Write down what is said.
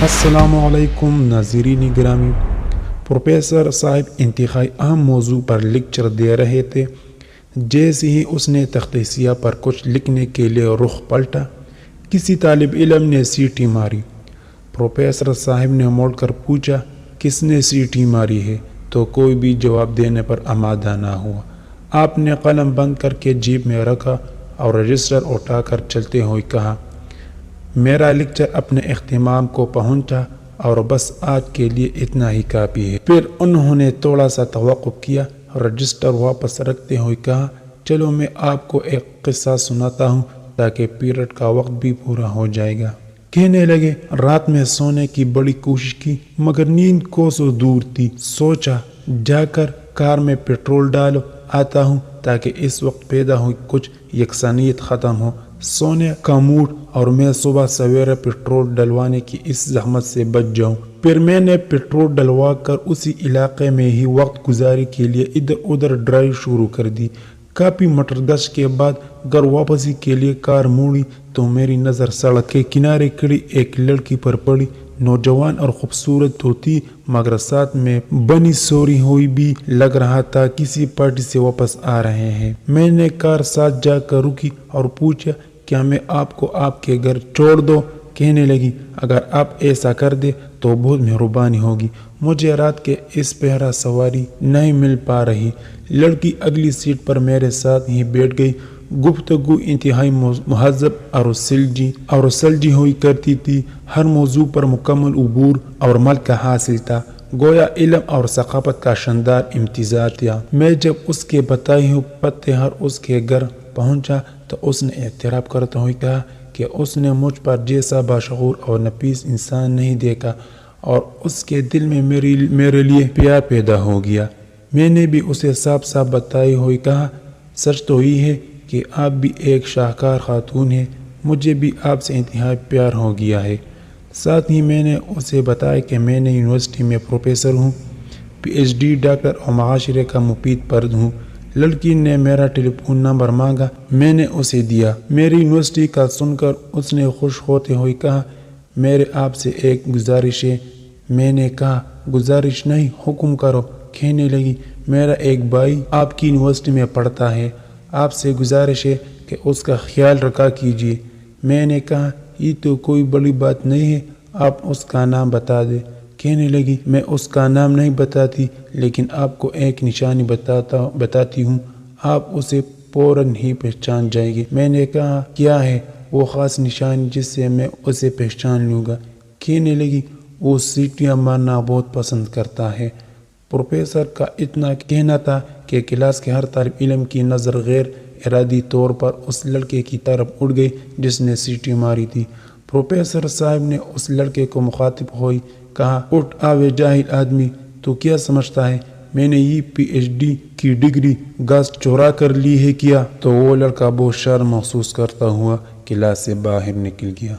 السلام علیکم ناظرین گرامی۔ پروفیسر صاحب انتہائی اہم موضوع پر لیکچر دے رہے تھے۔ جیسے ہی اس نے تخت سیاہ پر کچھ لکھنے کے لیے رخ پلٹا، کسی طالب علم نے سیٹی ماری۔ پروفیسر صاحب نے مڑ کر پوچھا، کس نے سیٹی ماری ہے؟ تو کوئی بھی جواب دینے پر آمادہ نہ ہوا۔ آپ نے قلم بند کر کے جیب میں رکھا اور رجسٹر اٹھا کر چلتے ہوئے کہا، میرا لیکچر اپنے اختتام کو پہنچا اور بس آج کے لیے اتنا ہی کافی ہے۔ پھر انہوں نے تھوڑا سا توقف کیا، رجسٹر واپس رکھتے ہوئے کہا، چلو میں آپ کو ایک قصہ سناتا ہوں تاکہ پیریڈ کا وقت بھی پورا ہو جائے گا۔ کہنے لگے، رات میں سونے کی بڑی کوشش کی مگر نیند کوسوں دور تھی۔ سوچا جا کر کار میں پیٹرول ڈالو آتا ہوں تاکہ اس وقت پیدا ہوئی کچھ یکسانیت ختم ہو۔ سونے کا موڈ اور میں صبح سویرے پیٹرول ڈلوانے کی اس زحمت سے بچ جاؤں۔ پھر میں نے پیٹرول ڈلوا کر اسی علاقے میں ہی وقت گزاری کے لیے ادھر ادھر ڈرائیو شروع کر دی۔ کافی مٹردش کے بعد گھر واپسی کے لیے کار موڑی تو میری نظر سڑک کے کنارے کھڑی ایک لڑکی پر پڑی۔ نوجوان اور خوبصورت تو تھی مگر ساتھ میں بنی سوری ہوئی بھی لگ رہا تھا، کسی پارٹی سے واپس آ رہے ہیں۔ میں نے کار ساتھ جا کر رکی اور پوچھا، کیا میں آپ کو آپ کے گھر چھوڑ دوں؟ کہنے لگی، اگر آپ ایسا کر دے تو بہت مہربانی ہوگی، مجھے رات کے اس پہرہ سواری نہیں مل پا رہی۔ لڑکی اگلی سیٹ پر میرے ساتھ ہی بیٹھ گئی۔ گفتگو انتہائی مہذب اور سلجھی ہوئی کرتی تھی۔ ہر موضوع پر مکمل عبور اور ملکہ حاصل تھا، گویا علم اور ثقافت کا شاندار امتزاج تھا۔ میں جب اس کے بتائے ہوئے پتے ہر اس کے گھر پہنچا تو اس نے اعتراف کرتے ہوئے کہا کہ اس نے مجھ پر جیسا باشعور اور نفیس انسان نہیں دیکھا اور اس کے دل میں میرے لیے پیار پیدا ہو گیا۔ میں نے بھی اسے صاف صاف بتائے ہوئے کہا، سچ تو یہ ہے کہ آپ بھی ایک شاہکار خاتون ہیں، مجھے بھی آپ سے انتہائی پیار ہو گیا ہے۔ ساتھ ہی میں نے اسے بتایا کہ میں نے یونیورسٹی میں پروفیسر ہوں، پی ایچ ڈی ڈاکٹر اور معاشرے کا مفید فرد ہوں۔ لڑکی نے میرا ٹیلی فون نمبر مانگا، میں نے اسے دیا۔ میری یونیورسٹی کا سن کر اس نے خوش ہوتے ہوئے کہا، میرے آپ سے ایک گزارش ہے۔ میں نے کہا، گزارش نہیں، حکم کرو۔ کہنے لگی، میرا ایک بھائی آپ کی یونیورسٹی میں پڑھتا ہے، آپ سے گزارش ہے کہ اس کا خیال رکھا کیجیے۔ میں نے کہا، یہ تو کوئی بڑی بات نہیں ہے، آپ اس کا نام بتا دیں۔ کہنے لگی، میں اس کا نام نہیں بتاتی لیکن آپ کو ایک نشانی بتاتی ہوں، آپ اسے فوراً ہی پہچان جائیں گے۔ میں نے کہا، کیا ہے وہ خاص نشانی جس سے میں اسے پہچان لوں گا؟ کہنے لگی، وہ سیٹیاں مارنا بہت پسند کرتا ہے۔ پروفیسر کا اتنا کہنا تھا کہ کلاس کے ہر طالب علم کی نظر غیر ارادی طور پر اس لڑکے کی طرف اڑ گئی جس نے سیٹی ماری تھی۔ پروفیسر صاحب نے اس لڑکے کو مخاطب ہوئی کہا، اٹھ آوے جاہل آدمی، تو کیا سمجھتا ہے میں نے یہ پی ایچ ڈی کی ڈگری گھاس چورا کر لی ہے کیا؟ تو وہ لڑکا بہت شرم محسوس کرتا ہوا کلاس سے باہر نکل گیا۔